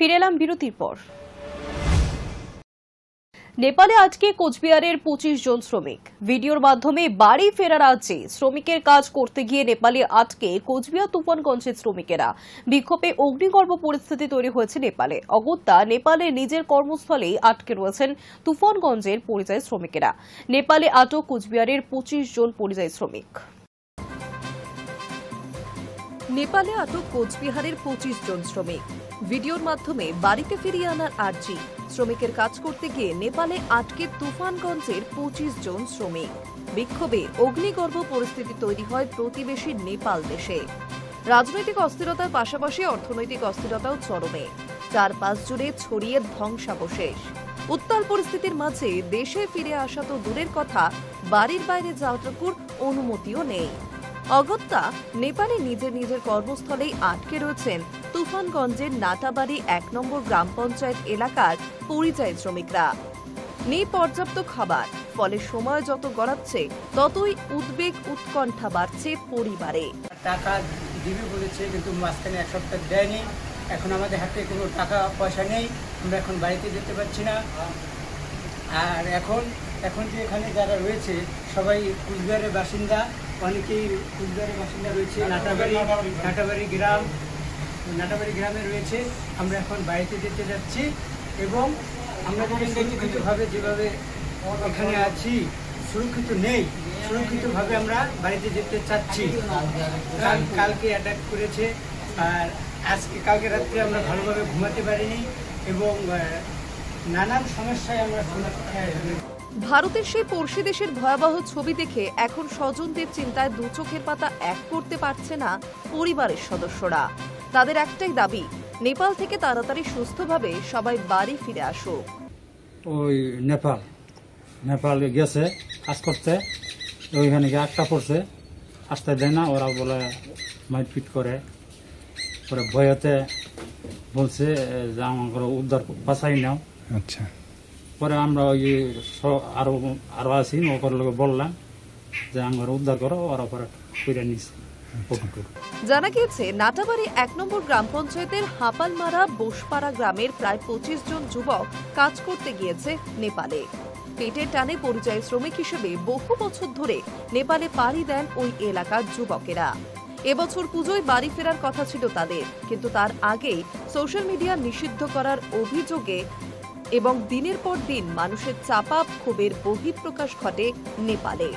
ফিরে এলাম বিরতির পর। নেপালে আটকে কোচবিহারের 25 জন শ্রমিক। ভিডিওর মাধ্যমে বাড়ি ফেরার রাজ্যে শ্রমিকের কাজ করতে গিয়ে নেপালে আটকে কোচবিহার তুফানগঞ্জের শ্রমিকেরা। বিক্ষোভে অগ্নিগর্ভ পরিস্থিতি তৈরি হয়েছে নেপালে। অগত্যা নেপালে নিজের কর্মস্থলেই আটকে রয়েছেন তুফানগঞ্জের পরিযায়ী শ্রমিকেরা। নেপালে আটক কোচবিহারের 25 জন পরিযায়ী শ্রমিক। নেপালে আটক কোচবিহারের 25 জন শ্রমিক। ভিডিওর মাধ্যমে বাড়িতে ফিরিয়ে আনার আর্জি। শ্রমিকের কাজ করতে গিয়ে নেপালে আটকে তুফানগঞ্জের 25 জন শ্রমিক। বিক্ষোভে অগ্নিগর্ভ পরিস্থিতি তৈরি হয় প্রতিবেশী নেপাল দেশে। রাজনৈতিক অস্থিরতার পাশাপাশি অর্থনৈতিক অস্থিরতাও চরমে। চারপাশ জুড়ে ছড়িয়ে ধ্বংসাবশেষ। উত্তাল পরিস্থিতির মাঝে দেশে ফিরে আসা তো দূরের কথা, বাড়ির বাইরে যাওয়াটুকুর অনুমতিও নেই। অগত্যা নেপালে নিজের কর্মস্থলেই আটকে রয়েছেন তুফানগঞ্জের নাটাবাড়ি 1 নম্বর গ্রাম পঞ্চায়েত এলাকার পরিযায়ী শ্রমিকরা। নেই পর্যাপ্ত খাবার, ফলে সময় যত গড়াচ্ছে ততই উদ্বেগ উৎকণ্ঠা বাড়ছে পরিবারে। টাকা দিবি বলেছে, কিন্তু মাঝখানে 1 সপ্তাহ দেয়নি। এখন আমাদের হাতে কোনো টাকা পয়সা নেই, আমরা এখন বাড়িতে যেতে পারছি না। আর এখন যে এখানে যারা রয়েছে সবাই কোচবিহারের বাসিন্দা, অনেকেই কোচবিহারের বাসিন্দা রয়েছে। নাটাবাড়ি গ্রামে রয়েছে। আমরা এখন বাড়িতে যেতে যাচ্ছি এবং আমরা যদি সুরক্ষিতভাবে যেভাবে এখানে আছি সুরক্ষিত নেই, সুরক্ষিতভাবে আমরা বাড়িতে যেতে চাচ্ছি। কালকে অ্যাটাক করেছে, আর কালকে রাত্রে আমরা ভালোভাবে ঘুমাতে পারিনি এবং নানান সমস্যায় আমরা। ভারতের সেই পড়শি দেশের ভয়াবহ ছবি দেখে এখন স্বজনদের চিন্তায় দু চোখের পাতা এক করতে পারছে না পরিবারের সদস্যরা। তাদের একটাই দাবি, নেপাল থেকে তাড়াতাড়ি সুস্থভাবে সবাই বাড়ি ফিরে আসুক। ওই নেপালে গেছে কাজ করতে, ওইখানে গিয়ে আটকা পড়ছে, আসতে দেয় না। ওরা বলে মারপিট করে, পরে ভয়তে বলছে যে আমার উদ্ধার বাঁচাই নাও। আচ্ছা, পরে আমরা ওই আরো আছি, ওপর লোক বললাম যে আমার উদ্ধার করো, ওরা পরে ফিরে নিচ্ছে। জানা গিয়েছে নাটাবাড়ি 1 নম্বর গ্রাম পঞ্চায়েতের হাপালমারা বোসপাড়া গ্রামের প্রায় 25 জন যুবক কাজ করতে গিয়েছে নেপালে। পেটের টানে পরিযায়ী শ্রমিক হিসেবে বহু বছর ধরে নেপালে পাড়ি দেন ওই এলাকার যুবকেরা। এবছর পুজোয় বাড়ি ফেরার কথা ছিল তাদের, কিন্তু তার আগেই সোশ্যাল মিডিয়া নিষিদ্ধ করার অভিযোগে এবং দিনের পর দিন মানুষের চাপা ক্ষোভের বহিঃপ্রকাশ ঘটে নেপালে।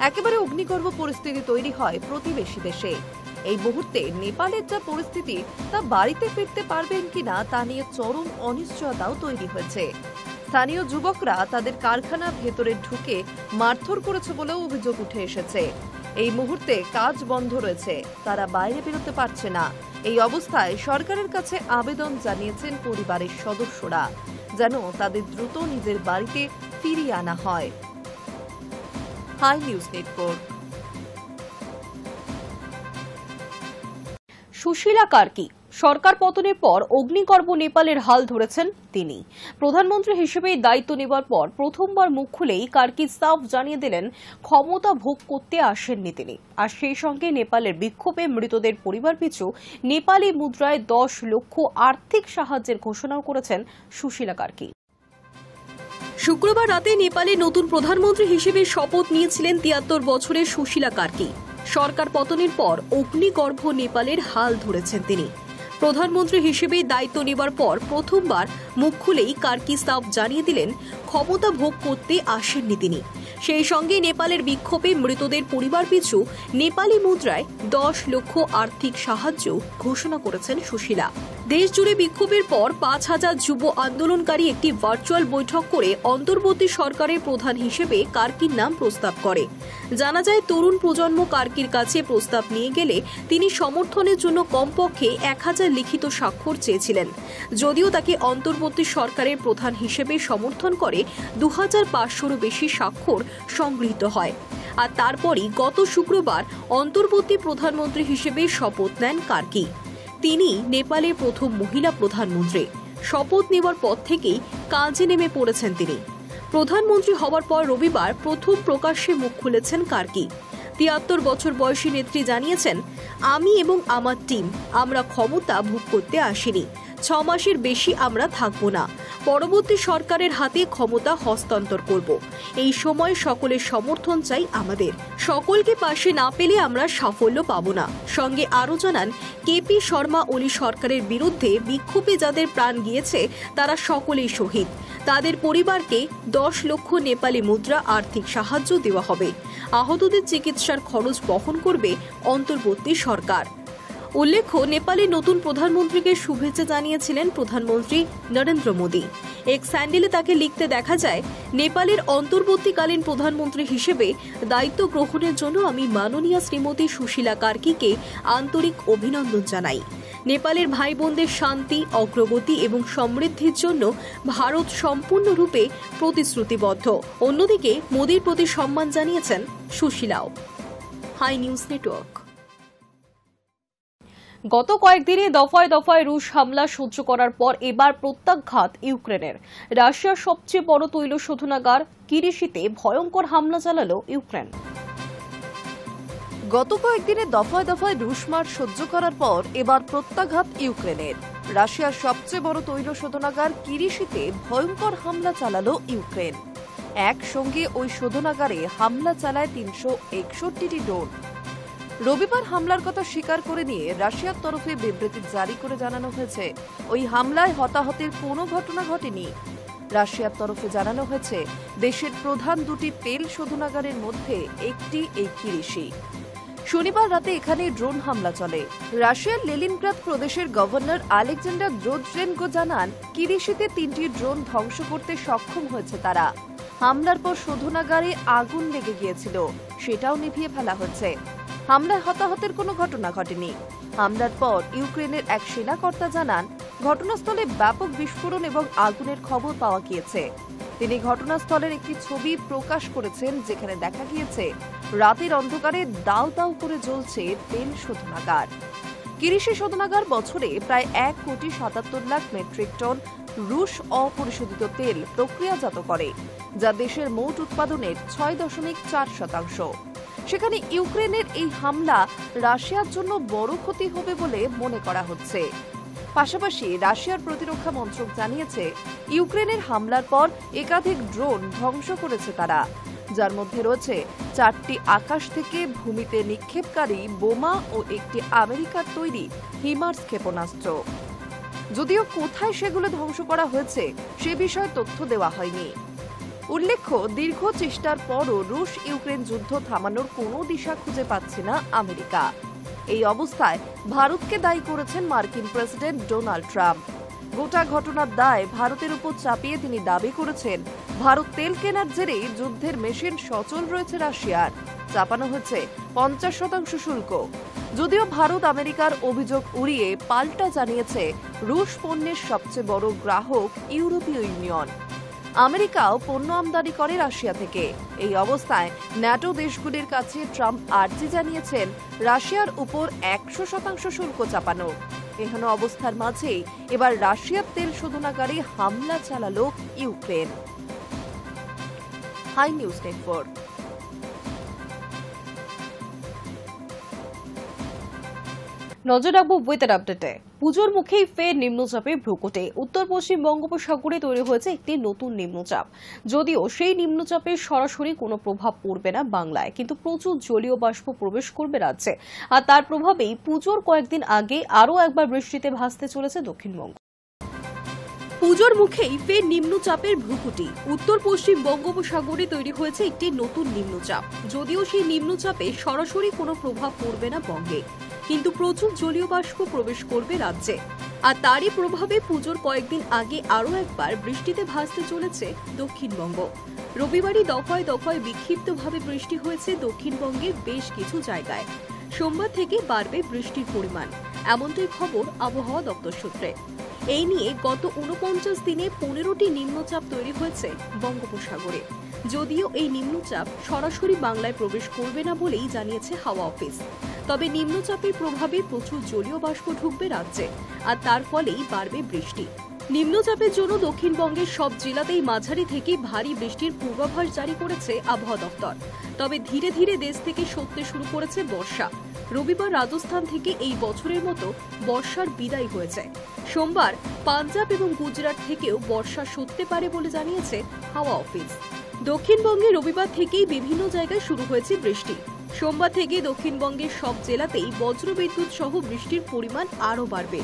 একেবারে অগ্নিগর্ভ পরিস্থিতি তৈরি হয় প্রতিবেশী দেশে। এই মুহূর্তে নেপালের যা পরিস্থিতি, তা বাড়িতে ফিরতে পারবেন কিনা তা নিয়ে চরম অনিশ্চয়তাও তৈরি হয়েছে। স্থানীয় যুবকরা তাদের কারখানার ভেতরে ঢুকে মারধর করেছে বলেও অভিযোগ উঠে এসেছে। এই মুহূর্তে কাজ বন্ধ রয়েছে, তারা বাইরে বেরোতে পারছে না। এই অবস্থায় সরকারের কাছে আবেদন জানিয়েছেন পরিবারের সদস্যরা, যেন তাদের দ্রুত নিজের বাড়িতে ফিরিয়ে আনা হয়। Hi news Network. Sushila Karki সরকার পতনের পর অগ্নিগর্ভ নেপালের হাল ধরেছেন তিনি। প্রধানমন্ত্রী হিসেবে দায়িত্ব নেবার পর প্রথমবার মুখ খুলেই কার্কি সাফ জানিয়ে দিলেন ক্ষমতা ভোগ করতে আসেননি তিনি। আর সেই সঙ্গে নেপালের বিক্ষোভে মৃতদের পরিবার পিছু নেপালি মুদ্রায় 10 লক্ষ আর্থিক সাহায্যের ঘোষণাও করেছেন সুশীলা কার্কি। শুক্রবার রাতে নেপালে নতুন প্রধানমন্ত্রী হিসেবে শপথ নিয়েছিলেন 73 বছরের সুশীলা কার্কি। সরকার পতনের পর অগ্নিগর্ভ নেপালের হাল ধরেছেন তিনি। প্রধানমন্ত্রী হিসেবে দায়িত্ব নেবার পর প্রথমবার মুখ খুলেই কার্কি সাফ জানিয়ে দিলেন ক্ষমতা ভোগ করতে আসেননি তিনি। সেই সঙ্গে নেপালের বিক্ষোভে মৃতদের পরিবার পিছু নেপালি মুদ্রায় 10 লক্ষ আর্থিক সাহায্য ঘোষণা করেছেন সুশীলা। দেশজুড়ে বিক্ষোভের পর 5000 যুব আন্দোলনকারী একটি ভার্চুয়াল বৈঠক করে অন্তর্বর্তী সরকারের প্রধান হিসেবে কার্কির নাম প্রস্তাব করে। জানা যায়, তরুণ প্রজন্ম কার্কির কাছে প্রস্তাব নিয়ে গেলে তিনি সমর্থনের জন্য কমপক্ষে 1000 লিখিত স্বাক্ষর চেয়েছিলেন। যদিও তাকে অন্তর্বর্তী সরকারের প্রধান হিসেবে সমর্থন করে 2500-এরও বেশি স্বাক্ষর সংগৃহীত হয়। আর তারপরই গত শুক্রবার অন্তর্বর্তী প্রধানমন্ত্রী হিসেবে শপথ নেন কার্কি। তিনি নেপালের প্রথম মহিলা প্রধানমন্ত্রী। শপথ নেওয়ার পর থেকেই কাজে নেমে পড়েছেন তিনি। প্রধানমন্ত্রী হওয়ার পর রবিবার প্রথম প্রকাশ্যে মুখ খুলেছেন কার্কি। ৭৩ বছর বয়সী নেত্রী জানিয়েছেন, আমি এবং আমার টিম আমরা ক্ষমতা ভোগ করতে আসিনি, 6 মাসের বেশি আমরা থাকব না। পরবর্তী সরকারের হাতে ক্ষমতা হস্তান্তর করব। এই সময় সকলের সমর্থন চাই আমাদের। সকলকে পাশে না পেলে আমরা সাফল্য পাব না। সঙ্গে আরও জানান, কেপি শর্মা ওলি সরকারের বিরুদ্ধে বিক্ষোভে যাদের প্রাণ গিয়েছে তারা সকলেই শহীদ। তাদের পরিবারকে 10 লক্ষ নেপালি মুদ্রা আর্থিক সাহায্য দেওয়া হবে। আহতদের চিকিৎসার খরচ বহন করবে অন্তর্বর্তী সরকার। উল্লেখ্য, নেপালের নতুন প্রধানমন্ত্রীকে শুভেচ্ছা জানিয়েছিলেন প্রধানমন্ত্রী নরেন্দ্র মোদী। এক্স হ্যান্ডেলে তাকে লিখতে দেখা যায়, নেপালের অন্তর্বর্তীকালীন প্রধানমন্ত্রী হিসেবে দায়িত্ব গ্রহণের জন্য আমি মাননীয়া শ্রীমতী সুশীলা কার্কিকে আন্তরিক অভিনন্দন জানাই। নেপালের ভাই বোনদের শান্তি, অগ্রগতি এবং সমৃদ্ধির জন্য ভারত সম্পূর্ণরূপে প্রতিশ্রুতিবদ্ধ। অন্যদিকে মোদীর প্রতি সম্মান জানিয়েছেন সুশীলাও। High news network. গত কয়েকদিনে দফায় দফায় রুশ হামলা সহ্য করার পর এবার প্রত্যাঘাত ইউক্রেনের। রাশিয়ার সবচেয়ে বড় তৈল শোধনাগার কিরিশিতে ভয়ঙ্কর হামলা চালালো ইউক্রেন। গত কয়েকদিনে দফায় দফায় রুশ মার সহ্য করার পর এবার প্রত্যাঘাত ইউক্রেনের। রাশিয়ার সবচেয়ে বড় তৈল শোধনাগার কিরিশিতে ভয়ঙ্কর হামলা চালালো ইউক্রেন। একসঙ্গে ওই শোধনাগারে হামলা চালায় 361টি ড্রোন। রবিবার হামলার কথা স্বীকার করে নিয়ে রাশিয়ার তরফে বিবৃতি জারি করে জানানো হয়েছে, ওই হামলায় হতাহতের কোনো ঘটনা ঘটেনি। রাশিয়ার তরফে জানানো হয়েছে, দেশের প্রধান দুটি তেল শোধনাগারের মধ্যে একটি এই কিরিশি। শনিবার রাতে এখানে ড্রোন হামলা চলে। রাশিয়ার লেনিনগ্রাদ প্রদেশের গভর্নর আলেকজান্ডার দ্রোজেনকো জানান, কিরিশিতে 3টি ড্রোন ধ্বংস করতে সক্ষম হয়েছে তারা। হামলার পর শোধনাগারে আগুন লেগে গিয়েছিল, সেটাও নিভিয়ে ফেলা হচ্ছে। হামলায় হতাহতের কোনো ঘটনা ঘটেনি। হামলার পর ইউক্রেনের এক সেনাকর্তা জানান, ঘটনাস্থলে ব্যাপক বিস্ফোরণ এবং আগুনের খবর পাওয়া গিয়েছে। তিনি ঘটনাস্থলের একটি ছবি প্রকাশ করেছেন, যেখানে দেখা গিয়েছে রাতের অন্ধকারে দাউ দাউ করে জ্বলছে তেল শোধনাগার। কিরিশি শোধনাগার বছরে প্রায় 1,77,00,000 মেট্রিক টন রুশ অপরিশোধিত তেল প্রক্রিয়াজাত করে, যা দেশের মোট উৎপাদনের 6.4%। সেখানে ইউক্রেনের এই হামলা রাশিয়ার জন্য বড় ক্ষতি হবে বলে মনে করা হচ্ছে। পাশাপাশি রাশিয়ার প্রতিরক্ষা মন্ত্রক জানিয়েছে, ইউক্রেনের হামলার পর একাধিক ড্রোন ধ্বংস করেছে তারা, যার মধ্যে রয়েছে 4টি আকাশ থেকে ভূমিতে নিক্ষেপকারী বোমা ও একটি আমেরিকার তৈরি হিমার্স ক্ষেপণাস্ত্র। যদিও কোথায় সেগুলো ধ্বংস করা হয়েছে সে বিষয়ে তথ্য দেওয়া হয়নি। উল্লেখ্য, দীর্ঘ চেষ্টার পরও রুশ ইউক্রেন যুদ্ধ থামানোর কোনো দিশা খুঁজে পাচ্ছে না আমেরিকা। এই অবস্থায় ভারতকে দায়ী করেছেন মার্কিন প্রেসিডেন্ট ডোনাল্ড ট্রাম্প। গোটা ঘটনার দায় ভারতের উপর চাপিয়ে তিনি দাবি করেছেন, ভারত তেল কেনার জেরে যুদ্ধের মেশিন সচল রয়েছে রাশিয়ার। চাপানো হচ্ছে 50% শুল্ক। যদিও ভারত আমেরিকার অভিযোগ উড়িয়ে পাল্টা জানিয়েছে, রুশ পণ্যের সবচেয়ে বড় গ্রাহক ইউরোপীয় ইউনিয়ন। আমেরিকাও পণ্য আমদানি করে রাশিয়া থেকে। এই অবস্থায় ন্যাটো দেশগুলির কাছে ট্রাম্প আর্জি জানিয়েছেন, রাশিয়ার উপর 100% শুল্ক চাপানো। এহেন অবস্থার মাঝেই এবার রাশিয়ার তেল শোধনাগারে হামলা চালালো ইউক্রেন। High news network. নজর রাখবো ওয়েদার আপডেটে। পুজোর মুখেই ফের নিম্নচাপে ভ্রুকুটে। উত্তর পশ্চিম বঙ্গোপসাগরে তৈরি হয়েছে একটি নতুন নিম্নচাপ। যদিও সেই নিম্নচাপের সরাসরি কোনো প্রভাব পড়বে না বাংলায়, কিন্তু প্রচুর জলীয় বাষ্প প্রবেশ করবে রাজ্যে। আর তার প্রভাবেই পুজোর কয়েকদিন আগে আরও একবার বৃষ্টিতে ভাসতে চলেছে দক্ষিণবঙ্গ। পুজোর মুখেই ফের নিম্নচাপের ভ্রুকুটি। উত্তর পশ্চিম বঙ্গোপসাগরে তৈরি হয়েছে একটি নতুন নিম্নচাপ। যদিও সেই নিম্নচাপে সরাসরি কোনো প্রভাব পড়বে না বঙ্গে, কিন্তু প্রচুর জলীয় বাষ্প প্রবেশ করবে রাজ্যে। আর তারই প্রভাবে পুজোর কয়েকদিন আগে আরও একবার বৃষ্টিতে ভাসতে চলেছে দক্ষিণবঙ্গ। রবিবারই দফায় দফায় বিক্ষিপ্তভাবে বৃষ্টি হয়েছে দক্ষিণবঙ্গের বেশ কিছু জায়গায়। সোমবার থেকে বাড়বে বৃষ্টির পরিমাণ, এমনটাই খবর আবহাওয়া দপ্তর সূত্রে। এই নিয়ে গত 49 দিনে 15টি নিম্নচাপ তৈরি হয়েছে বঙ্গোপসাগরে। যদিও এই নিম্নচাপ সরাসরি বাংলায় প্রবেশ করবে না বলেই জানিয়েছে হাওয়া অফিস। তবে নিম্নচাপের প্রভাবে প্রচুর জলীয় বাষ্প ঢুকবে রাজ্যে, আর তার ফলেই বাড়বে বৃষ্টি। নিম্নচাপের জন্য দক্ষিণবঙ্গের সব জেলাতেই মাঝারি থেকে ভারী বৃষ্টির পূর্বাভাস জারি করেছে আবহাওয়া দপ্তর। তবে ধীরে ধীরে দেশ থেকে সরতে শুরু করেছে বর্ষা। রবিবার রাজস্থান থেকে এই বছরের মতো বর্ষার বিদায় হয়েছে। সোমবার পাঞ্জাব এবং গুজরাট থেকেও বর্ষা সরতে পারে বলে জানিয়েছে হাওয়া অফিস। দক্ষিণবঙ্গে রবিবার থেকেই বিভিন্ন জায়গায় শুরু হয়েছে বৃষ্টি। সোমবার থেকে দক্ষিণবঙ্গের সব জেলাতেই বজ্রবিদ্যুৎ সহ বৃষ্টির পরিমাণ আরও বাড়বে।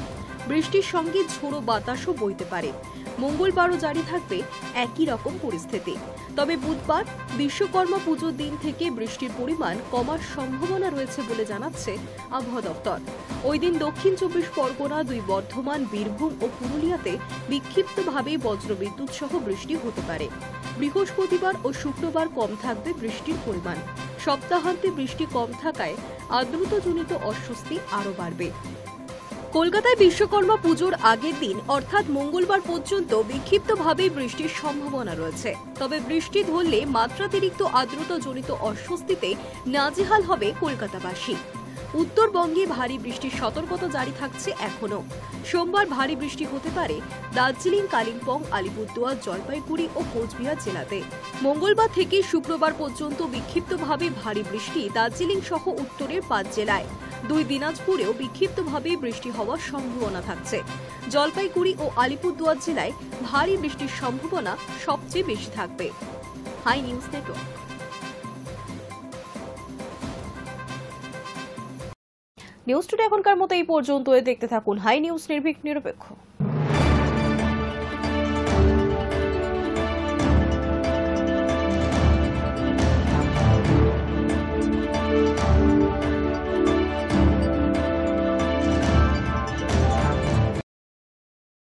বৃষ্টির সঙ্গে ঝোড়ো বাতাসও বইতে পারে। মঙ্গলবারও জারি থাকবে একই রকম পরিস্থিতি। তবে বুধবার বিশ্বকর্মা পুজোর দিন থেকে বৃষ্টির পরিমাণ কমার সম্ভাবনা রয়েছে বলে জানাচ্ছে আবহাওয়া দপ্তর। ওই দিন দক্ষিণ 24 পরগনা, 2 বর্ধমান, বীরভূম ও পুরুলিয়াতে বিক্ষিপ্তভাবে বজ্রবিদ্যুৎ সহ বৃষ্টি হতে পারে। বৃহস্পতিবার ও শুক্রবার কম থাকবে বৃষ্টির পরিমাণ। সপ্তাহান্তে বৃষ্টি কম থাকায় আর্দ্রতাজনিত অস্বস্তি আরও বাড়বে। কলকাতায় বিশ্বকর্মা পুজোর আগের দিন অর্থাৎ মঙ্গলবার পর্যন্ত বিক্ষিপ্তভাবে বৃষ্টির সম্ভাবনা রয়েছে। তবে বৃষ্টি ধরলে মাত্রাতিরিক্ত আর্দ্রতাজনিত অস্বস্তিতে নাজেহাল হবে কলকাতাবাসী। উত্তরবঙ্গে ভারী বৃষ্টির সতর্কতা জারি থাকছে এখনো। সোমবার ভারী বৃষ্টি হতে পারে দার্জিলিং, কালিম্পং, আলিপুরদুয়ার, জলপাইগুড়ি ও কোচবিহার জেলাতে। মঙ্গলবার থেকে শুক্রবার পর্যন্ত বিক্ষিপ্তভাবে ভারী বৃষ্টি দার্জিলিং সহ উত্তরের 5 জেলায়। 2 দিনাজপুরেও বিক্ষিপ্তভাবে বৃষ্টি হওয়ার সম্ভাবনা থাকছে। জলপাইগুড়ি ও আলিপুরদুয়ার জেলায় ভারী বৃষ্টির সম্ভাবনা সবচেয়ে বেশি থাকবে। Hi news network. News today এখনকার মতো এই পর্যন্ত। দেখতে থাকুন হাই নিউজ, নির্ভীক নিরপেক্ষ।